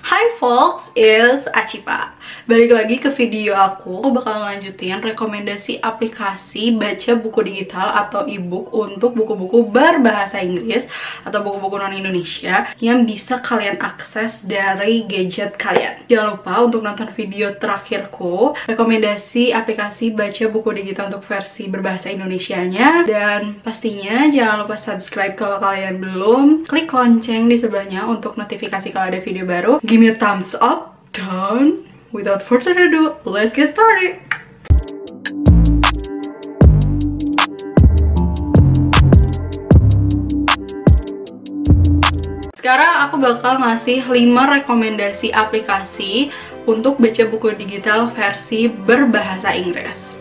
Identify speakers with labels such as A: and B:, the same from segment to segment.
A: Hi folks, it's Acipa. Balik lagi ke video aku bakal ngelanjutin rekomendasi aplikasi baca buku digital atau ebook untuk buku-buku berbahasa Inggris atau buku-buku non-Indonesia yang bisa kalian akses dari gadget kalian. Jangan lupa untuk nonton video terakhirku, rekomendasi aplikasi baca buku digital untuk versi berbahasa Indonesianya. Dan pastinya jangan lupa subscribe kalau kalian belum. Klik lonceng di sebelahnya untuk notifikasi kalau ada video baru. Give me a thumbs up. Done. Without further ado, let's get started. Sekarang aku bakal ngasih 5 rekomendasi aplikasi untuk baca buku digital versi berbahasa Inggris.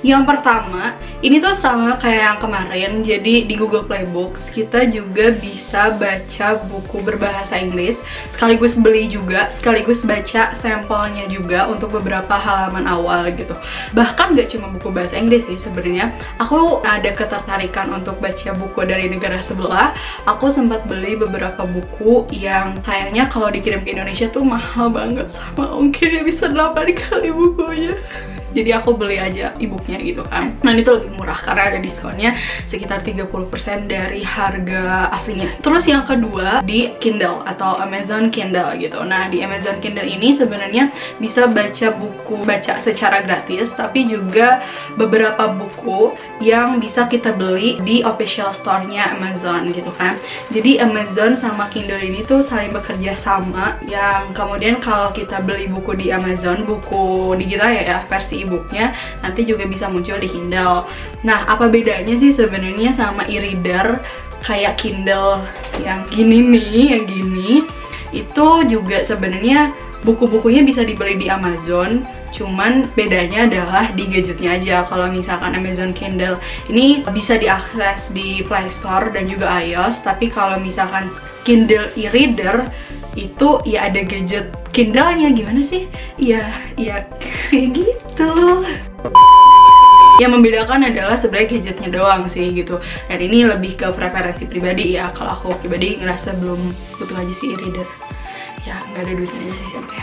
A: Yang pertama, ini tuh sama kayak yang kemarin. Jadi di Google Play Books kita juga bisa baca buku berbahasa Inggris, sekaligus beli juga, sekaligus baca sampelnya juga untuk beberapa halaman awal gitu. Bahkan gak cuma buku bahasa Inggris sih sebenarnya. Aku ada ketertarikan untuk baca buku dari negara sebelah. Aku sempat beli beberapa buku yang sayangnya kalau dikirim ke Indonesia tuh mahal banget, sama ongkirnya bisa 8 kali bukunya. Jadi aku beli aja e-booknya gitu kan. Nah itu lebih murah karena ada diskonnya sekitar 30% dari harga aslinya. Terus yang kedua di Kindle atau Amazon Kindle gitu. Nah di Amazon Kindle ini sebenarnya bisa baca secara gratis, tapi juga beberapa buku yang bisa kita beli di official store-nya Amazon gitu kan. Jadi Amazon sama Kindle ini tuh saling bekerja sama, yang kemudian kalau kita beli buku di Amazon, buku digital ya versi e-booknya nanti juga bisa muncul di Kindle. Nah, apa bedanya sih sebenarnya sama e-reader kayak Kindle yang gini nih, yang gini? Itu juga sebenarnya buku-bukunya bisa dibeli di Amazon, cuman bedanya adalah di gadgetnya aja. Kalau misalkan Amazon Kindle ini bisa diakses di Play Store dan juga iOS, tapi kalau misalkan Kindle e-reader itu ya ada gadget Kindle-nya. Gimana sih? Iya kayak gitu. Yang membedakan adalah sebenarnya gadgetnya doang sih gitu. Dan ini lebih ke preferensi pribadi ya. Kalau aku pribadi ngerasa belum butuh aja sih e-reader. Ya nggak ada duitnya aja sih oke.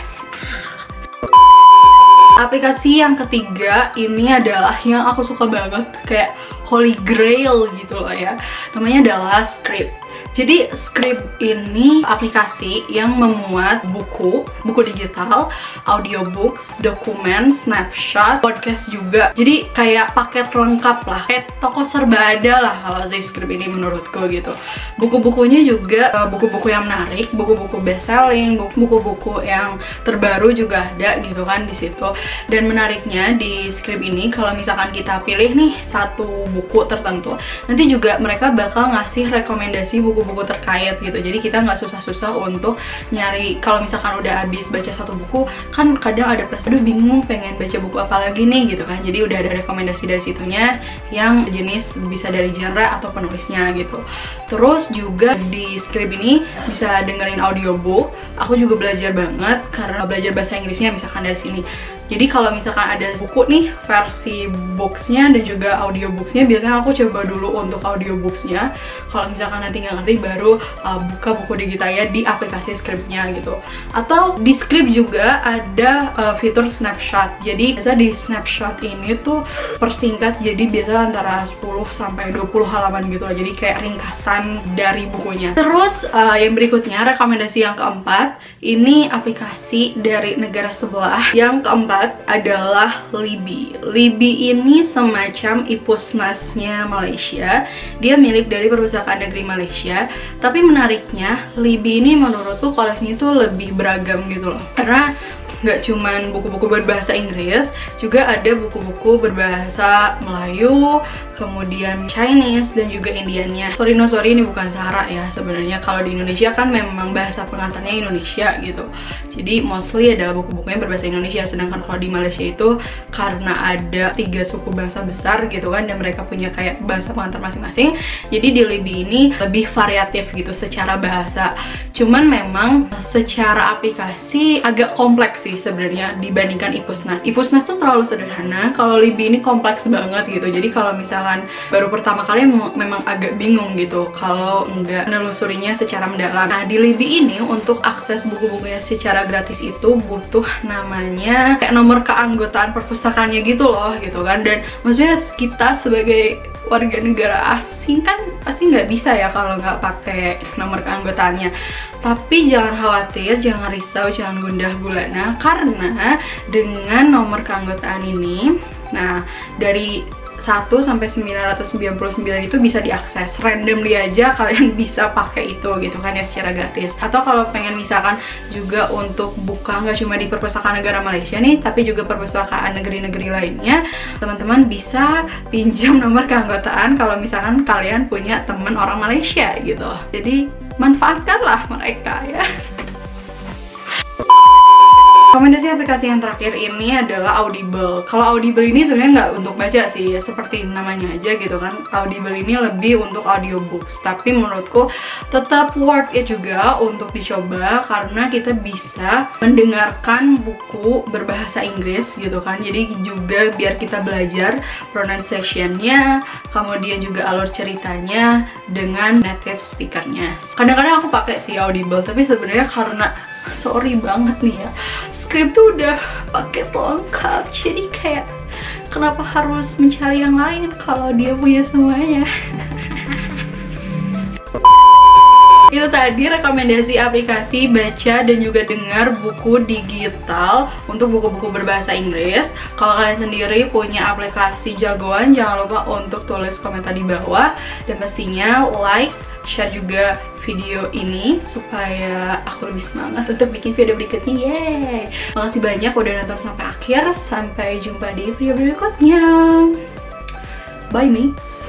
A: Aplikasi yang ketiga ini adalah yang aku suka banget, kayak holy grail gitu loh ya. Namanya adalah Scribd. Jadi Scribd ini aplikasi yang memuat buku digital, audiobooks, dokumen, snapshot, podcast juga. Jadi kayak paket lengkap lah, kayak toko serba ada lah kalau si Scribd ini menurutku gitu. Buku-bukunya juga buku-buku yang menarik, buku-buku best selling, buku-buku yang terbaru juga ada gitu kan di situ. Dan menariknya di Scribd ini kalau misalkan kita pilih nih satu buku tertentu, nanti juga mereka bakal ngasih rekomendasi buku terkait gitu. Jadi kita nggak susah-susah untuk nyari. Kalau misalkan udah habis baca satu buku, kan kadang ada perasaan aduh bingung pengen baca buku apa lagi nih gitu kan. Jadi udah ada rekomendasi dari situnya yang jenis bisa dari genre atau penulisnya gitu. Terus juga di Scribd ini bisa dengerin audiobook. Aku juga belajar banget karena belajar bahasa Inggrisnya misalkan dari sini. Jadi kalau misalkan ada buku nih versi booksnya dan juga audiobooksnya, biasanya aku coba dulu untuk audiobooksnya. Kalau misalkan nanti nggak ngerti baru buka buku digitalnya di aplikasi Scribd-nya gitu. Atau di Scribd juga ada fitur snapshot. Jadi biasa di snapshot ini tuh persingkat, jadi biasa antara 10 sampai 20 halaman gitu loh. Jadi kayak ringkasan dari bukunya. Terus yang berikutnya, rekomendasi yang keempat, ini aplikasi dari negara sebelah. Yang keempat adalah Libby. Libby ini semacam e-Pusnasnya Malaysia. Dia milik dari Perpustakaan Negeri Malaysia. Tapi menariknya, Libby ini menurutku koleksinya tuh lebih beragam gitu loh. Karena nggak cuman buku-buku berbahasa Inggris, juga ada buku-buku berbahasa Melayu, kemudian Chinese dan juga Indiannya. Sorry ini bukan sara ya sebenarnya. Kalau di Indonesia kan memang bahasa pengantarnya Indonesia gitu. Jadi mostly adalah buku-bukunya berbahasa Indonesia. Sedangkan kalau di Malaysia itu karena ada 3 suku bangsa besar gitu kan, dan mereka punya kayak bahasa pengantar masing-masing. Jadi di Libby ini lebih variatif gitu secara bahasa. Cuman memang secara aplikasi agak kompleks sih sih sebenarnya dibandingkan Ipusnas. Ipusnas tuh terlalu sederhana, kalau Libby ini kompleks banget gitu. Jadi kalau misalkan baru pertama kali memang agak bingung gitu kalau nggak menelusurinya secara mendalam. Nah, di Libby ini untuk akses buku-bukunya secara gratis itu butuh namanya kayak nomor keanggotaan perpustakaannya gitu loh gitu kan. Dan maksudnya kita sebagai warga negara asing kan pasti nggak bisa ya kalau nggak pakai nomor keanggotaannya. Tapi jangan khawatir, jangan risau, jangan gundah gulana, karena dengan nomor keanggotaan ini, nah dari 1 sampai 999 itu bisa diakses randomly aja, kalian bisa pakai itu gitu kan ya secara gratis. Atau kalau pengen misalkan juga untuk buka nggak cuma di perpustakaan negara Malaysia nih, tapi juga perpustakaan negeri-negeri lainnya, teman-teman bisa pinjam nomor keanggotaan kalau misalkan kalian punya temen orang Malaysia gitu. Jadi manfaatkanlah mereka ya. Rekomendasi aplikasi yang terakhir ini adalah Audible. Kalau Audible ini sebenarnya nggak untuk baca sih, seperti namanya aja gitu kan. Audible ini lebih untuk audiobooks, tapi menurutku tetap worth it juga untuk dicoba karena kita bisa mendengarkan buku berbahasa Inggris gitu kan. Jadi juga biar kita belajar pronunciation-nya, kemudian juga alur ceritanya dengan native speaker-nya. Kadang-kadang aku pakai sih Audible, tapi sebenarnya karena sorry banget nih ya, Scribd tuh udah paket lengkap, jadi kayak kenapa harus mencari yang lain kalau dia punya semuanya. Itu tadi rekomendasi aplikasi baca dan juga dengar buku digital untuk buku-buku berbahasa Inggris. Kalau kalian sendiri punya aplikasi jagoan, jangan lupa untuk tulis komentar di bawah. Dan pastinya like, share juga video ini supaya aku lebih semangat untuk bikin video berikutnya. Yeay! Makasih banyak udah nonton sampai akhir. Sampai jumpa di video berikutnya. Bye mates!